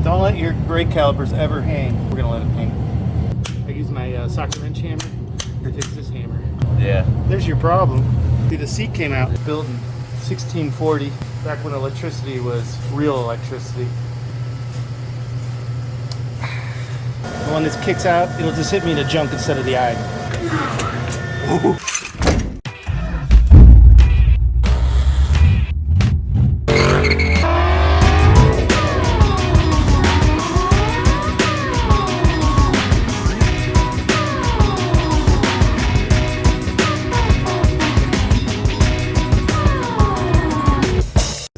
Don't let your brake calipers ever hang. We're gonna let them hang. I use my socket wrench hammer to fix this hammer. Yeah. There's your problem. See, the seat came out built in 1640, back when electricity was real electricity. When this kicks out, it'll just hit me in the junk instead of the eye.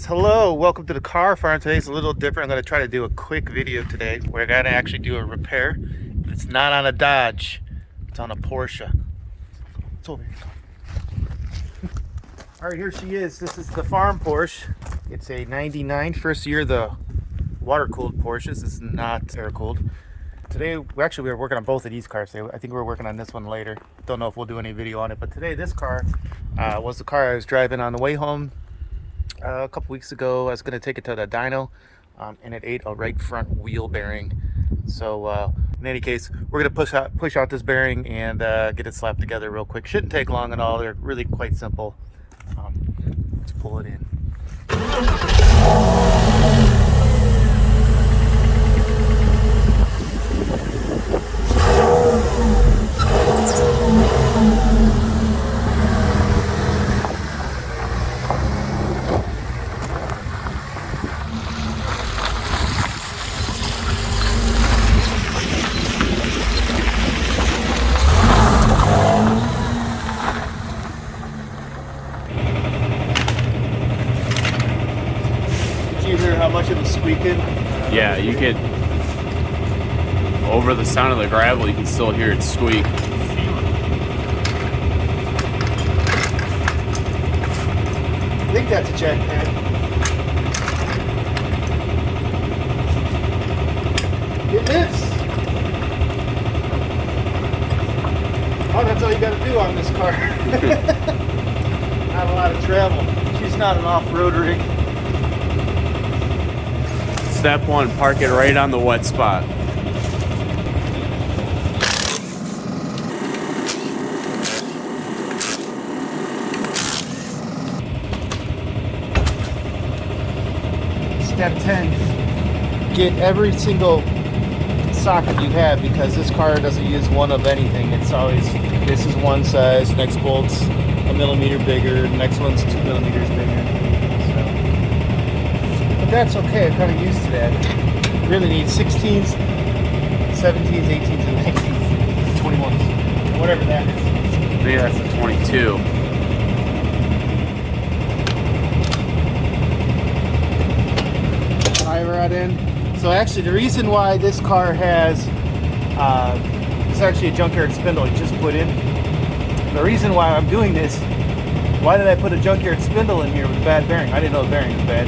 Hello, welcome to the car farm. Today's a little different. I'm going to try to do a quick video today where I got to actually do a repair. It's not on a Dodge, it's on a Porsche. It's over here. All right, here she is. This is the Farm Porsche. It's a 99, first year the water-cooled Porsches. This is not air-cooled. Today, we were working on both of these cars today. I think we're working on this one later. Don't know if we'll do any video on it, but today this car was the car I was driving on the way home. A couple weeks ago. I was going to take it to the dyno, and it ate a right front wheel bearing. So in any case, we're going to push out this bearing and get it slapped together real quick. Shouldn't take long at all. They're really quite simple. Let's pull it in. How much it was squeaking? Yeah, you could, over the sound of the gravel, you can still hear it squeak. I think that's a jack pad. It lifts. Oh, that's all you got to do on this car. Not a lot of travel. She's not an off-road rig. Step one, park it right on the wet spot. Step 10, get every single socket you have, because this car doesn't use one of anything. It's always, this is one size, next bolt's a millimeter bigger, next one's 2 millimeters bigger. But that's okay, I'm kind of used to that. You really need 16s, 17s, 18s, and 19s, 21s, whatever that is. Maybe that's a 22. Tie rod in. So actually the reason why this car has, it's actually a junkyard spindle I just put in. The reason why I'm doing this, why did I put a junkyard spindle in here with a bad bearing? I didn't know the bearing was bad.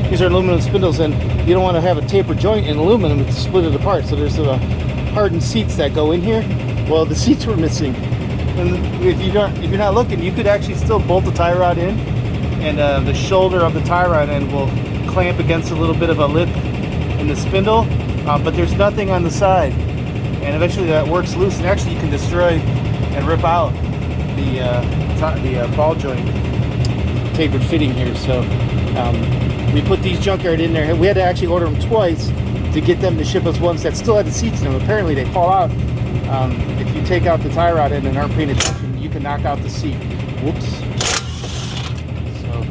These are aluminum spindles, and you don't want to have a taper joint in aluminum to split it apart. So there's hardened seats that go in here. Well, the seats were missing, and if you're not looking, you could actually still bolt the tie rod in, and the shoulder of the tie rod end will clamp against a little bit of a lip in the spindle, but there's nothing on the side, and eventually that works loose, and actually you can destroy and rip out the ball joint tapered fitting here. So we put these junkyard in there. We had to actually order them twice to get them to ship us ones that still had the seats in them. Apparently they fall out. If you take out the tie rod end and aren't paying attention, you can knock out the seat. Whoops. So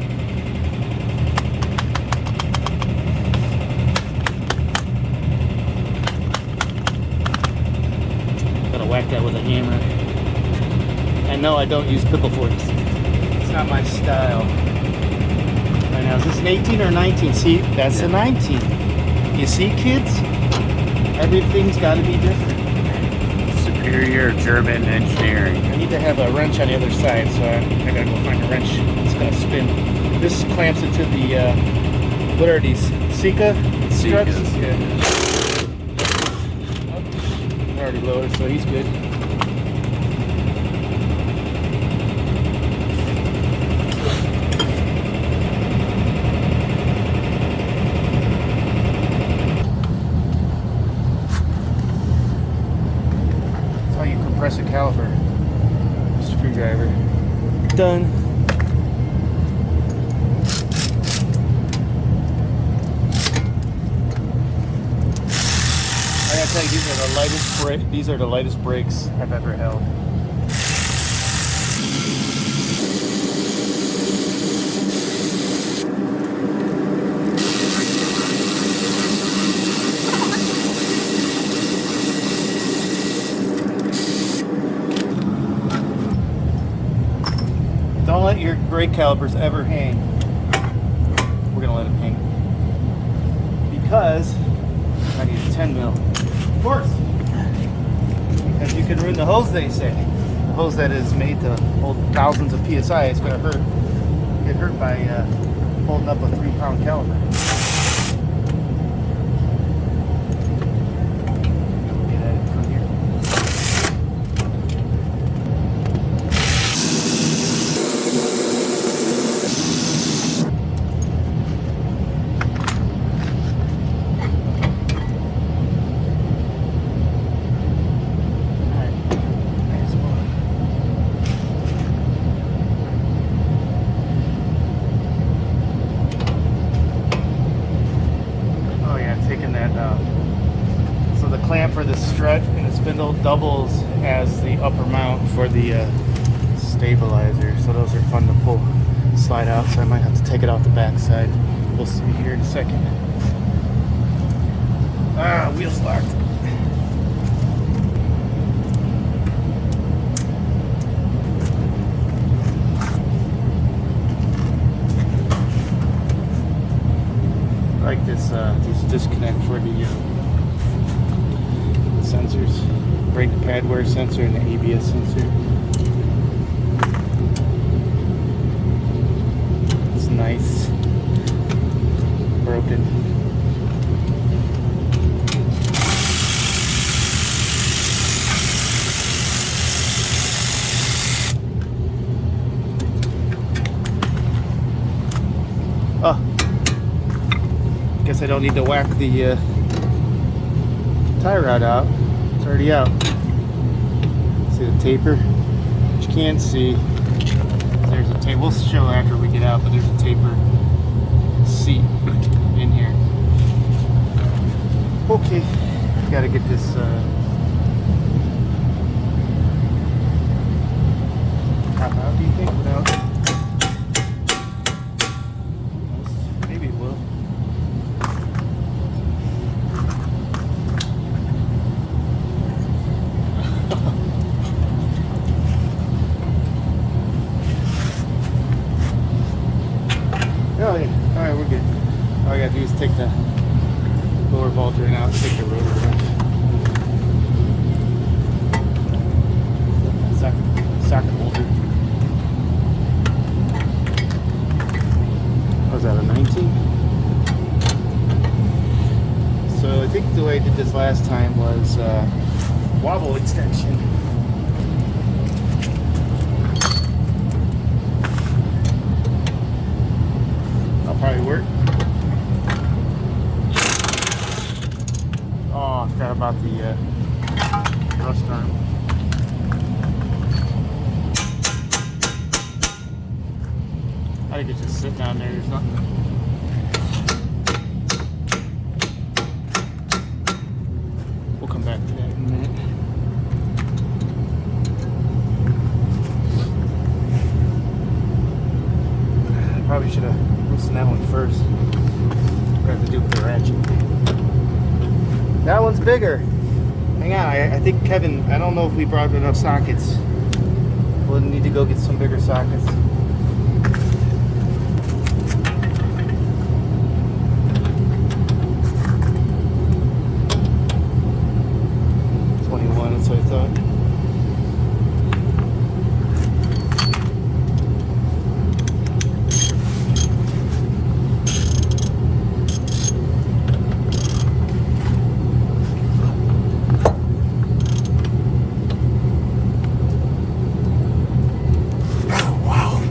gotta whack that with a hammer. And no, I don't use pickle forks. It's not my style. Right now, is this an 18 or 19? See, that's a 19. You see, kids? Everything's got to be different. Superior German engineering. I need to have a wrench on the other side, so I gotta go find a wrench. It's gonna spin. This clamps it to the, what are these? Sika struts? Yeah. Oh, they're already loaded, so he's good. crescent caliper screwdriver. Done. I gotta tell you, these are the lightest brakes I've ever held. Don't let your brake calipers ever hang. We're gonna let them hang because I need a 10 mil. Of course, because you can ruin the hose. They say the hose that is made to hold thousands of psi is gonna get hurt by holding up a 3-pound caliper. Get at it from here. So the clamp for the strut and the spindle doubles as the upper mount for the stabilizer. So those are fun to pull, slide out. So I might have to take it off the back side. We'll see here in a second. Ah, wheels locked. I like this disconnect for the sensors, brake pad wear sensor and the ABS sensor. It's nice. Broken. Oh. Guess I don't need to whack the tie rod out. It's already out. See the taper? Which you can't see. There's a taper. We'll show after we get out, but there's a taper seat in here. Okay, gotta get this. How do you think without? Maybe it will. Oh yeah, alright, we're good. All I gotta do is take the lower ball joint out and take the rotor off. Socket holder. Was that a 19? So I think the way I did this last time was wobble extension. Probably work. Oh, I forgot about the rust arm. I think it's just sit down there. There's nothing. We'll come back to that in a minute. Probably should have loosened that one first. We're have to do with the ratchet. That one's bigger. Hang on, I think Kevin, I don't know if we brought enough sockets. We'll need to go get some bigger sockets. That's what I thought. Oh, wow.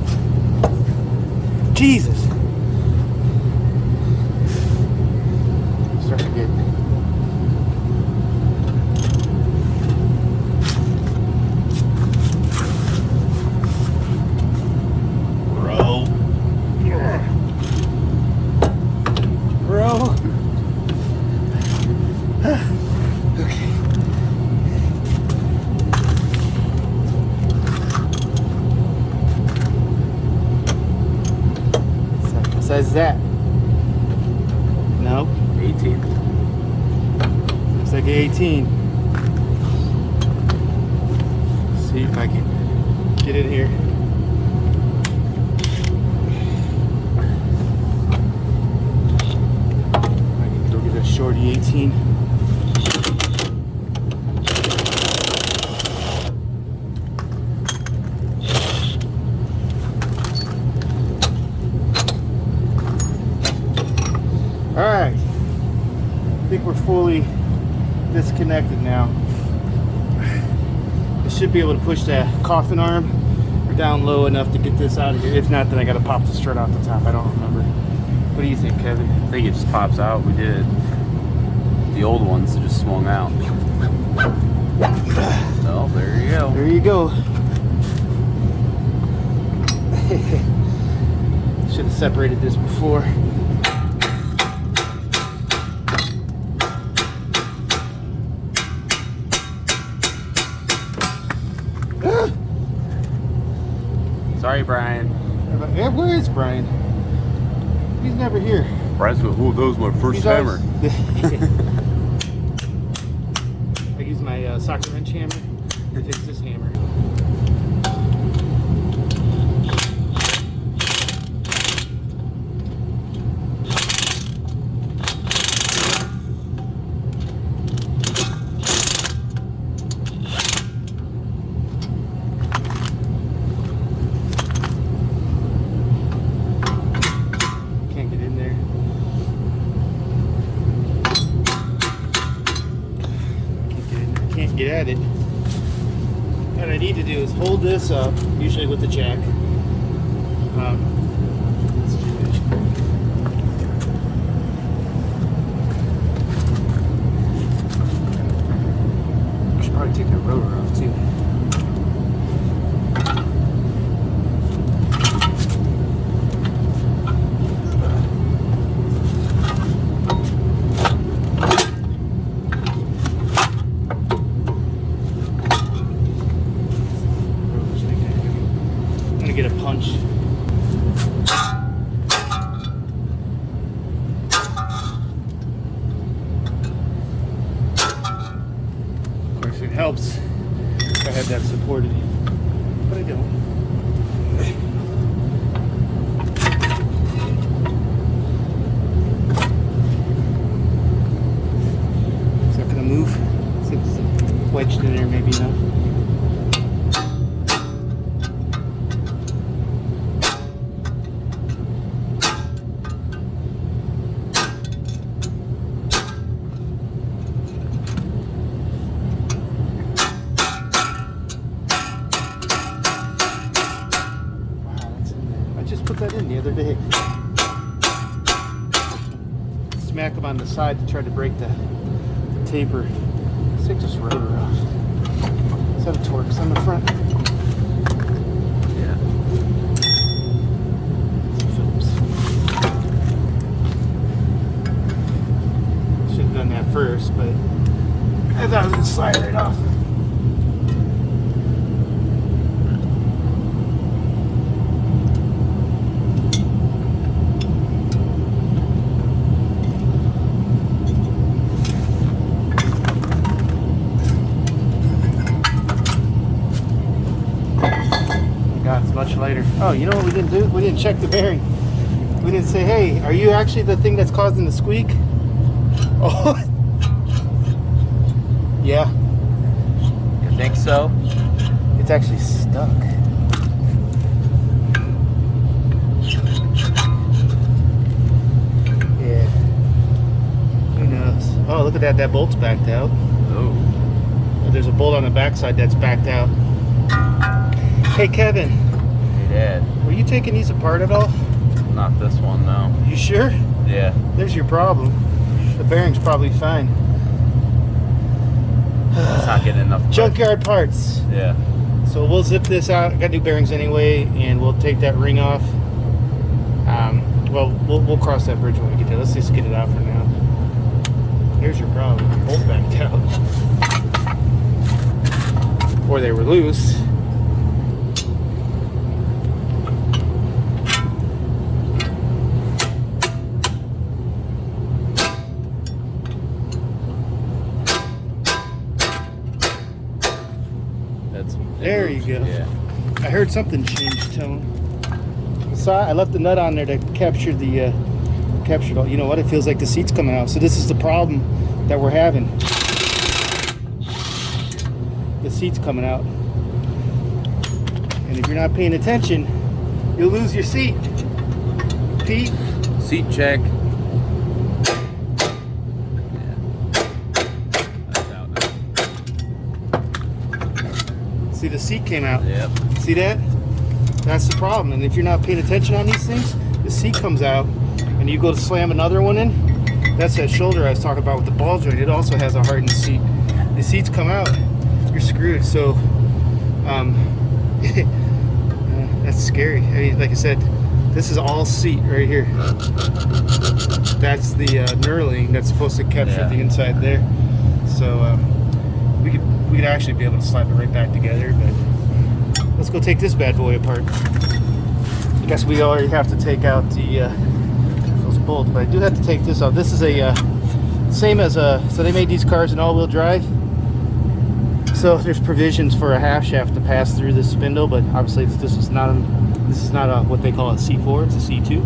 that? No. 18. Looks like 18. See if I can get in here. I can go get a shorty 18. All right, I think we're fully disconnected now. I should be able to push that coffin arm down low enough to get this out of here. If not, then I gotta pop the strut off the top. I don't remember. What do you think, Kevin? I think it just pops out. We did the old ones that just swung out. So there you go. There you go. Should have separated this before. Sorry, Brian. Yeah, where is Brian? He's never here. Brian's like, oh, that was my first He's hammer. I use my socket wrench hammer to fix this hammer. Get at it. What I need to do is hold this up, usually with the jack. I should probably take the rotor off too. Get a punch. Of course, it helps if I have that supported, but I don't. Is that gonna move? See if it's wedged in there, maybe enough. Put that in the other day. Smack them on the side to try to break the taper. Let's take this rotor off. Let's have a Torx on the front. Yeah. Phillips. Should have done that first, but I thought I was going to slide right off. It's much later. Oh, you know what we didn't do? We didn't check the bearing. We didn't say, hey, are you actually the thing that's causing the squeak? Oh. Yeah. You think so? It's actually stuck. Yeah. Who knows? Oh, look at that. That bolt's backed out. Oh. There's a bolt on the backside that's backed out. Hey, Kevin. Hey, Dad. Were you taking these apart at all? Not this one, no. You sure? Yeah. There's your problem. The bearing's probably fine. It's not getting enough. Junkyard parts. Yeah. So we'll zip this out. Got new bearings anyway, and we'll take that ring off. Well, we'll cross that bridge when we get there. Let's just get it out for now. Here's your problem. Bolt backed out. Or they were loose. There you go. Yeah. I heard something change tone. I left the nut on there to capture the captured all. You know what? It feels like the seat's coming out. So this is the problem that we're having. The seat's coming out. And if you're not paying attention, you'll lose your seat. Pete? Seat check. See, the seat came out. Yep. See that? That's the problem. And if you're not paying attention on these things, the seat comes out and you go to slam another one in. That's that shoulder I was talking about with the ball joint. It also has a hardened seat. The seats come out, you're screwed. So that's scary. I mean, like I said, this is all seat right here. That's the knurling that's supposed to capture the inside there. So we could actually be able to slap it right back together, but let's go take this bad boy apart. I guess we already have to take out the those bolts, but I do have to take this out. This is a same as so they made these cars in all-wheel drive. So there's provisions for a half shaft to pass through this spindle, but obviously this is not what they call a C4. It's a C2,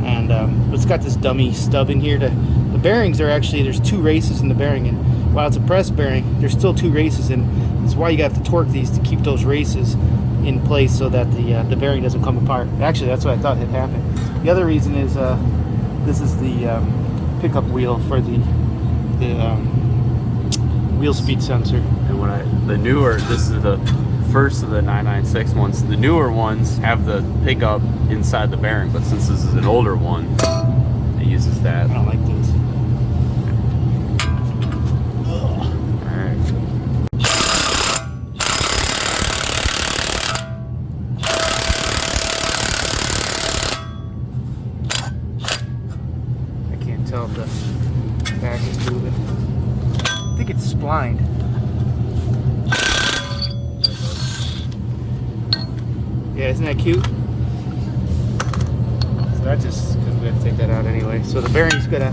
and it's got this dummy stub in here. The bearings are actually, there's 2 races in the bearing, and while it's a press bearing, there's still 2 races, and that's why you got to torque these to keep those races in place so that the bearing doesn't come apart. Actually, that's what I thought had happened. The other reason is this is the pickup wheel for the wheel speed sensor. And this is the first of the 996 ones. The newer ones have the pickup inside the bearing, but since this is an older one, it uses that. I don't like this. Tell if the back is moving. I think it's splined. Yeah, isn't that cute? So that just, because we have to take that out anyway. So the bearing's gonna,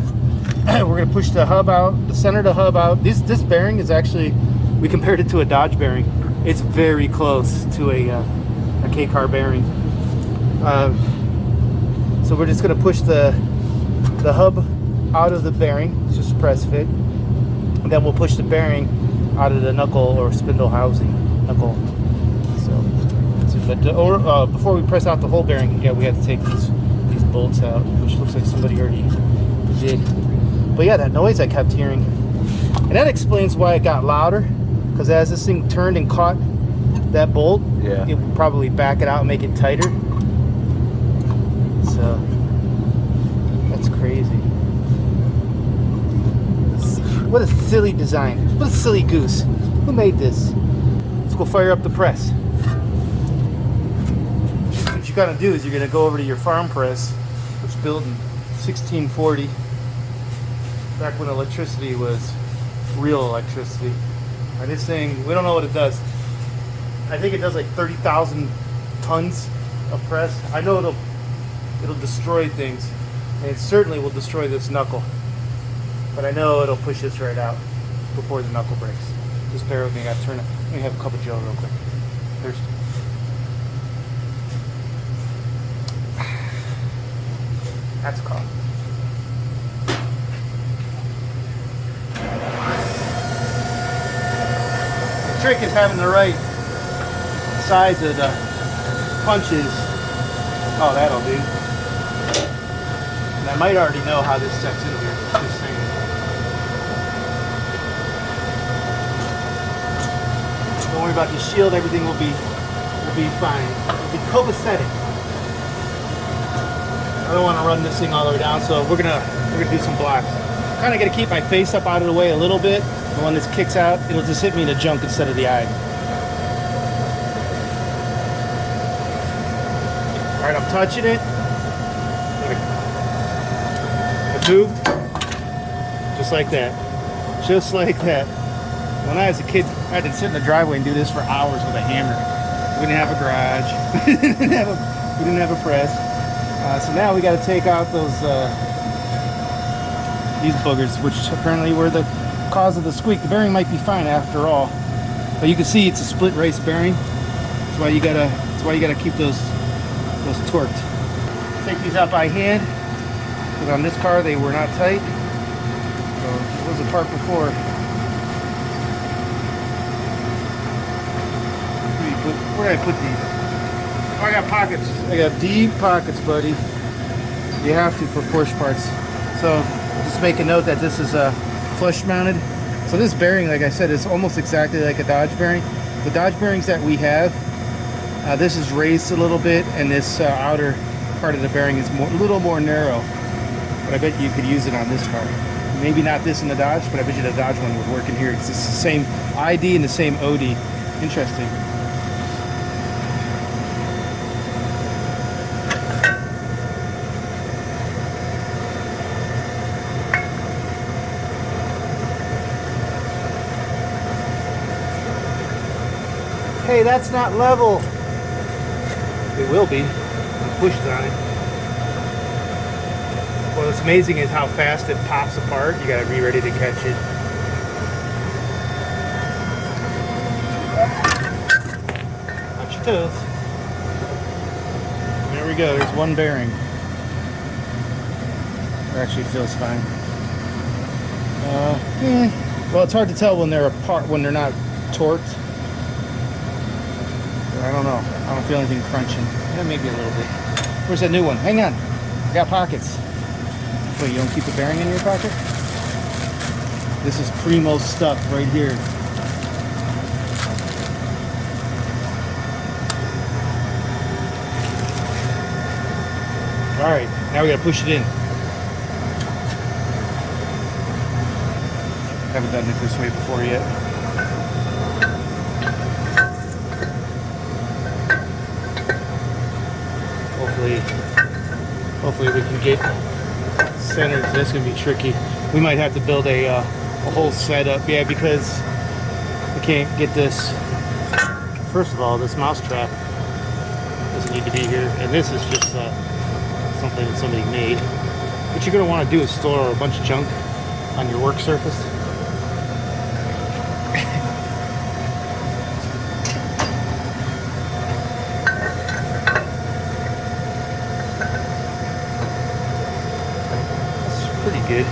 we're gonna push the hub out, the center of the hub out. This bearing is actually, we compared it to a Dodge bearing. It's very close to a K-car bearing. So we're just gonna push the hub out of the bearing. It's just press fit, and then we'll push the bearing out of the knuckle or spindle housing knuckle. So but before we press out the whole bearing, yeah, we have to take these bolts out, which looks like somebody already did. But yeah, that noise I kept hearing, and that explains why it got louder, because as this thing turned and caught that bolt, it would probably back it out and make it tighter. So that's crazy. What a silly design. What a silly goose. Who made this? Let's go fire up the press. What you gotta do is you're gonna go over to your farm press, which was built in 1640, back when electricity was real electricity. And this thing, we don't know what it does. I think it does like 30,000 tons of press. I know it'll destroy things, and it certainly will destroy this knuckle. But I know it'll push this right out before the knuckle breaks. Just bear with me, I gotta turn it. Let me have a cup of Joe real quick. Thirsty. That's a call. The trick is having the right size of the punches. Oh, that'll do. And I might already know how this sets in here. Just saying. Don't worry about the shield. Everything will be fine. It'll be copacetic. I don't want to run this thing all the way down, so we're gonna do some blocks. Kind of got to keep my face up out of the way a little bit. And when this kicks out, it'll just hit me in the junk instead of the eye. All right, I'm touching it. It moved, just like that. Just like that. When I was a kid, I had to sit in the driveway and do this for hours with a hammer. We didn't have a garage. we didn't have a press. So now we got to take out those these boogers, which apparently were the cause of the squeak. The bearing might be fine after all. But you can see it's a split race bearing. That's why you gotta keep those torqued. Take these out by hand, because on this car they were not tight. So it was apart before. Where did I put these? Oh, I got pockets. I got deep pockets, buddy. You have to for Porsche parts. So just make a note that this is flush mounted. So this bearing, like I said, is almost exactly like a Dodge bearing. The Dodge bearings that we have, this is raised a little bit, and this outer part of the bearing is a little more narrow. But I bet you could use it on this car. Maybe not this in the Dodge, but I bet you the Dodge one would work in here. It's the same ID and the same OD. Interesting. Hey, that's not level. It will be. Pushes on it. Well, what's amazing is how fast it pops apart. You gotta be ready to catch it. Watch your toes. There we go. There's one bearing. It actually feels fine. Well, it's hard to tell when they're apart, when they're not torqued. I don't know. I don't feel anything crunching. Yeah, maybe a little bit. Where's that new one? Hang on. I got pockets. Wait, you don't keep the bearing in your pocket? This is primo stuff right here. All right, now we gotta push it in. Haven't done it this way before yet. Hopefully we can get centered. That's gonna be tricky. We might have to build a whole setup, yeah, because we can't get this. First of all, this mouse trap doesn't need to be here, and this is just something that somebody made. What you're gonna want to do is store a bunch of junk on your work surface. Good.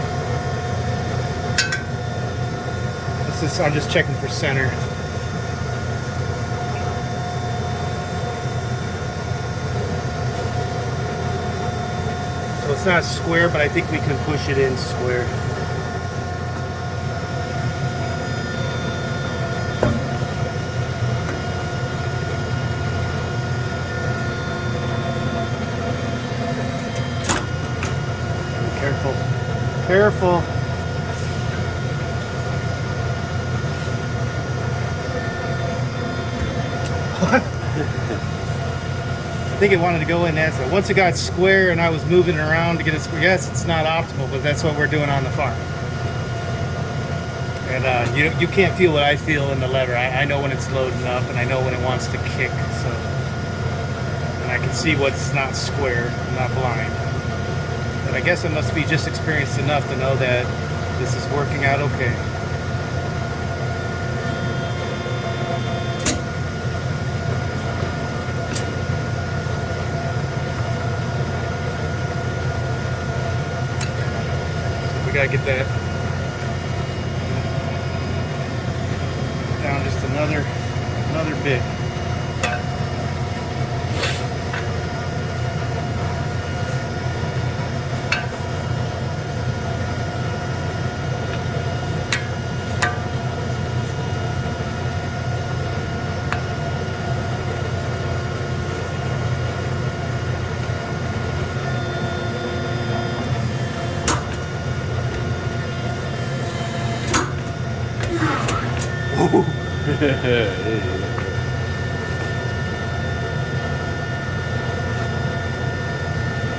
I'm just checking for center. So it's not square, but I think we can push it in square. Careful. Careful. What? I think it wanted to go in that. So once it got square and I was moving it around to get it square, yes, it's not optimal, but that's what we're doing on the farm. And you can't feel what I feel in the lever. I know when it's loading up, and I know when it wants to kick. So, and I can see what's not square. I'm not blind. But I guess I must be just experienced enough to know that this is working out okay. So we gotta get that down just another bit.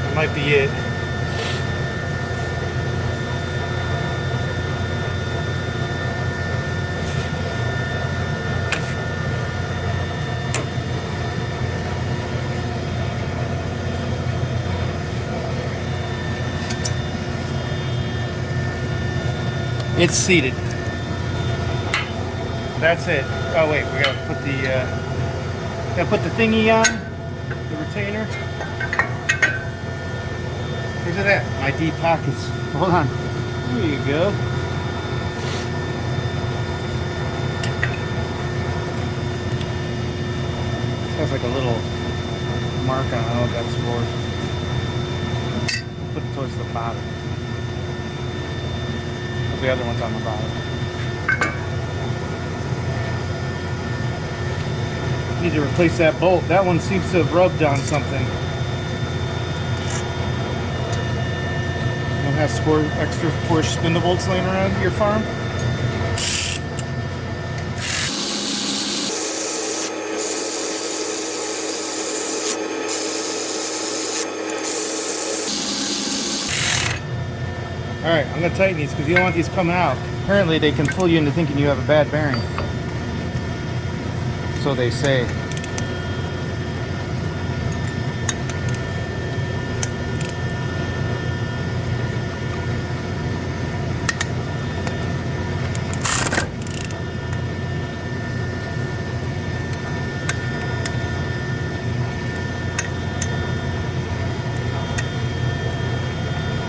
That might be it. It's seated. that's it. Oh wait, we gotta put the thingy on, the retainer. Look at that, my deep pockets. Hold on. There you go. Has like a little mark on it. I don't know what that's for. Put it towards the bottom. The other one's on the bottom. Need to replace that bolt. That one seems to have rubbed on something. You don't have extra Porsche spindle bolts laying around your farm? Alright, I'm going to tighten these because you don't want these coming out. Apparently they can fool you into thinking you have a bad bearing. So they say.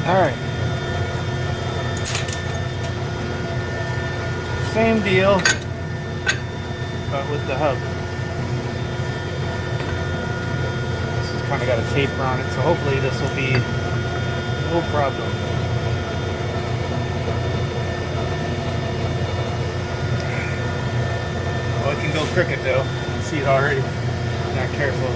Alright. Same deal, but with the hub. This has kind of got a taper on it, so hopefully this will be no problem. Well, it can go crooked though. You can see it already. Not careful.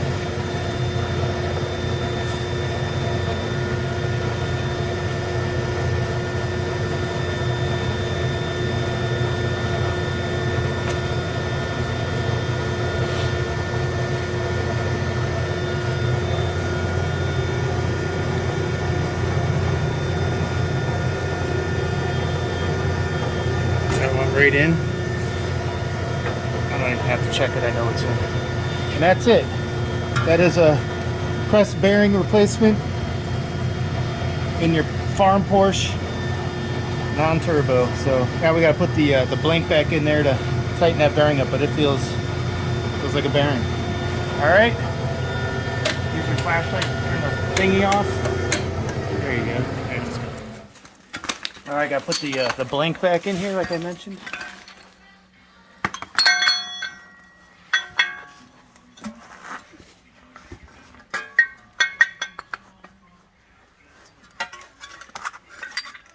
Right in. I don't even have to check it, I know it's in. And that's it. That is a press bearing replacement in your Farm Porsche non-turbo. So now we got to put the blank back in there to tighten that bearing up, but it feels like a bearing. All right. Use your flashlight to turn the thingy off. There you go. All right, got to put the blank back in here, like I mentioned.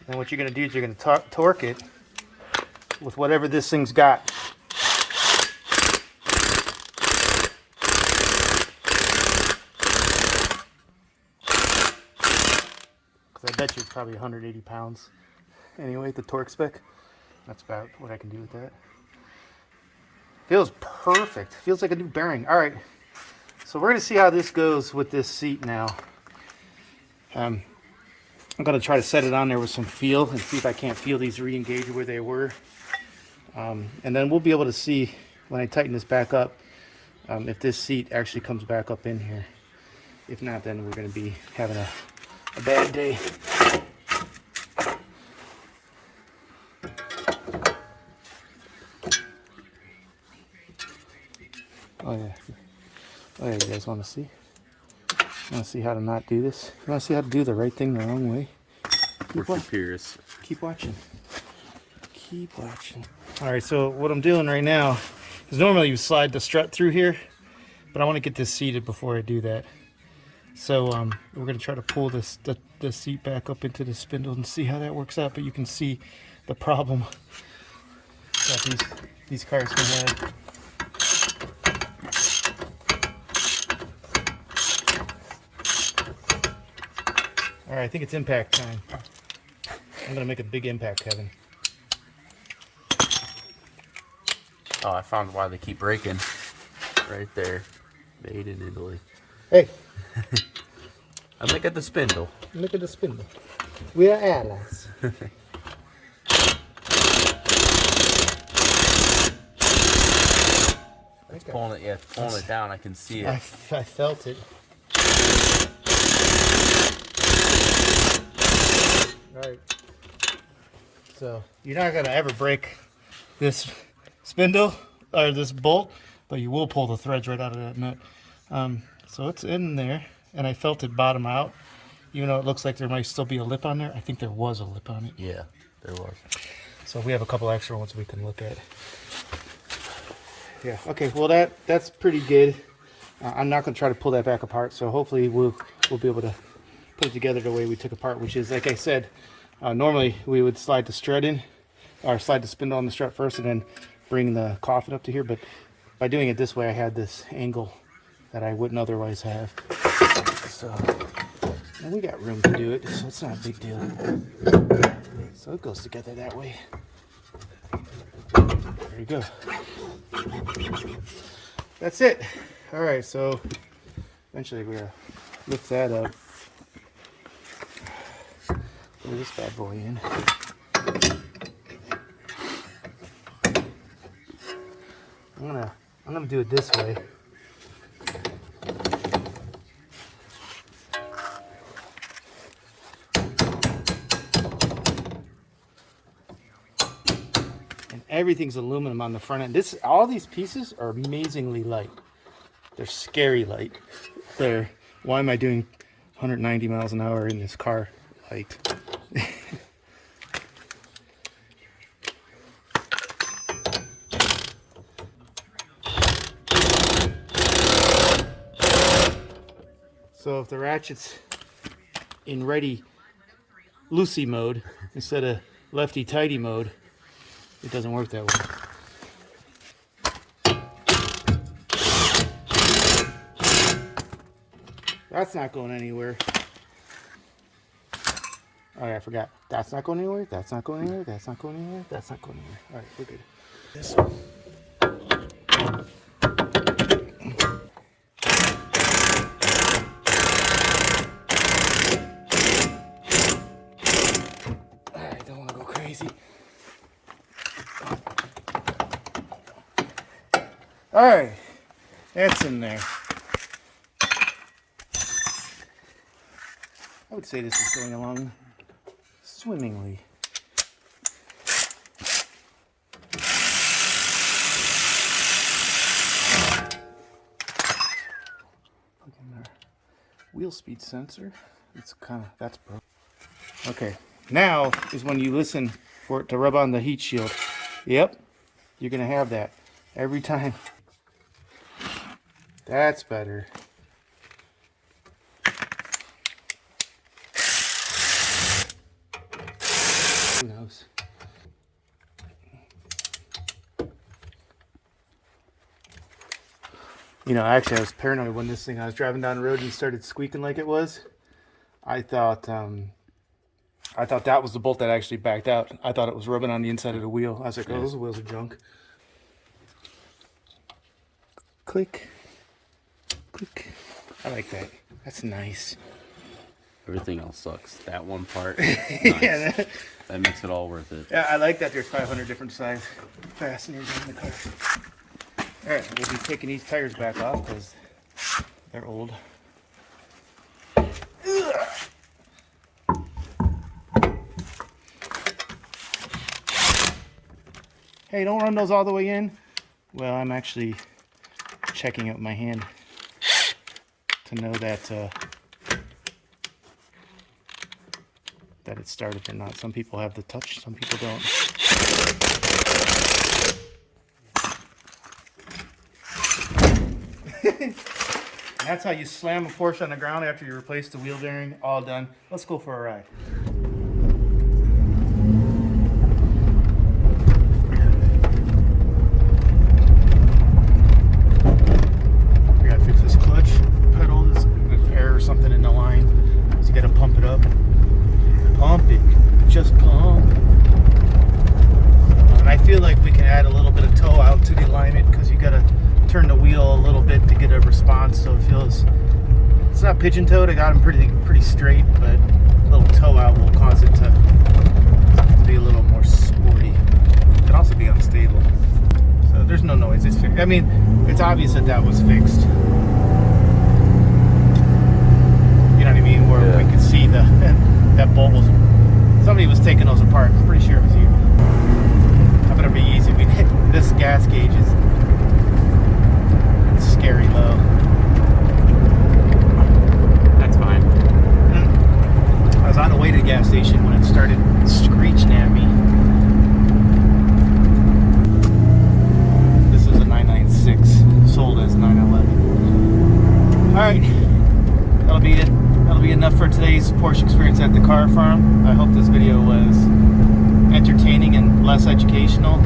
And what you're going to do is you're going to torque it with whatever this thing's got. Because I bet you it's probably 180 pounds. Anyway, the torque spec. That's about what I can do with that. Feels perfect. Feels like a new bearing. All right. So we're going to see how this goes with this seat now. I'm going to try to set it on there with some feel and see if I can't feel these re-engage where they were. And then we'll be able to see when I tighten this back up if this seat actually comes back up in here. If not, then we're going to be having a bad day. Oh yeah. Oh yeah, you guys want to see? You want to see how to not do this? You want to see how to do the right thing the wrong way? Keep watching. Keep watching. Keep watching. All right, so what I'm doing right now is normally you slide the strut through here, but I want to get this seated before I do that. So we're going to try to pull the seat back up into the spindle and see how that works out. But you can see the problem that these cars can have. All right, I think it's impact time. I'm gonna make a big impact, Kevin. Oh, I found why they keep breaking. Right there. Made in Italy. Hey. I look at the spindle. Look at the spindle. We are allies. It's pulling it down. I can see it. I felt it. All right. So you're not gonna ever break this spindle or this bolt, but you will pull the threads right out of that nut. So it's in there, and I felt it bottom out. Even though it looks like there might still be a lip on there, I think there was a lip on it. Yeah, there was. So we have a couple extra ones we can look at. Yeah, okay, well that's pretty good. I'm not going to try to pull that back apart, so hopefully we'll be able to put it together the way we took apart, which is, like I said, normally we would slide the strut in, or slide the spindle on the strut first and then bring the coffin up to here, but by doing it this way I had this angle that I wouldn't otherwise have. So, and we got room to do it, so it's not a big deal. So it goes together that way. There you go. That's it. All right, so eventually we're gonna lift that up. Put this bad boy in. I'm gonna do it this way. And everything's aluminum on the front end. All these pieces are amazingly light. They're scary light. Why am I doing 190 miles an hour in this car light? So if the ratchet's in ready loosey mode instead of lefty tighty mode, it doesn't work that way. That's not going anywhere. Oh yeah, I forgot. That's not going anywhere. That's not going anywhere. That's not going anywhere. That's not going anywhere. All right, we're good. This one. I don't want to go crazy. All right, that's in there. I would say this is going along swimmingly. Look in there. Wheel speed sensor. That's broken. Okay, now is when you listen for it to rub on the heat shield. Yep, you're gonna have that every time. That's better. Who knows? You know, actually I was paranoid when I was driving down the road and it started squeaking like it was. I thought that was the bolt that actually backed out. I thought it was rubbing on the inside of the wheel. I was like, oh, those wheels are junk. Click. Click. I like that. That's nice. Everything else sucks. That one part, nice. Yeah, that makes it all worth it. Yeah, I like that there's 500 different size fasteners in the car. All right, we'll be taking these tires back off because they're old. Hey, don't run those all the way in. Well, I'm actually checking out my hand to know that that it started or not. Some people have the touch, some people don't. That's how you slam a Porsche on the ground after you replace the wheel bearing. All done. Let's go for a ride. We gotta fix this clutch pedal. There's an error or something in the line. So you gotta pump it up. Pump it. Just pump. And I feel like we can add a little bit of toe out to the alignment because you gotta turn the wheel a little bit to get a response, so it feels, it's not pigeon toed. I got them pretty straight, but a little toe out will cause it to be a little more sporty. It can also be unstable. So there's no noise. It's fixed. I mean, it's obvious that was fixed. You know what I mean? Where we could see that bolt was, somebody was taking those apart. I'm pretty sure it was you. I better be easy. We hit this gas gas gauge is scary low. That's fine. I was on the way to the gas station when it started screeching at me. This is a 996, sold as 911. Alright, that'll be it. That'll be enough for today's Porsche experience at the car farm. I hope this video was entertaining and less educational.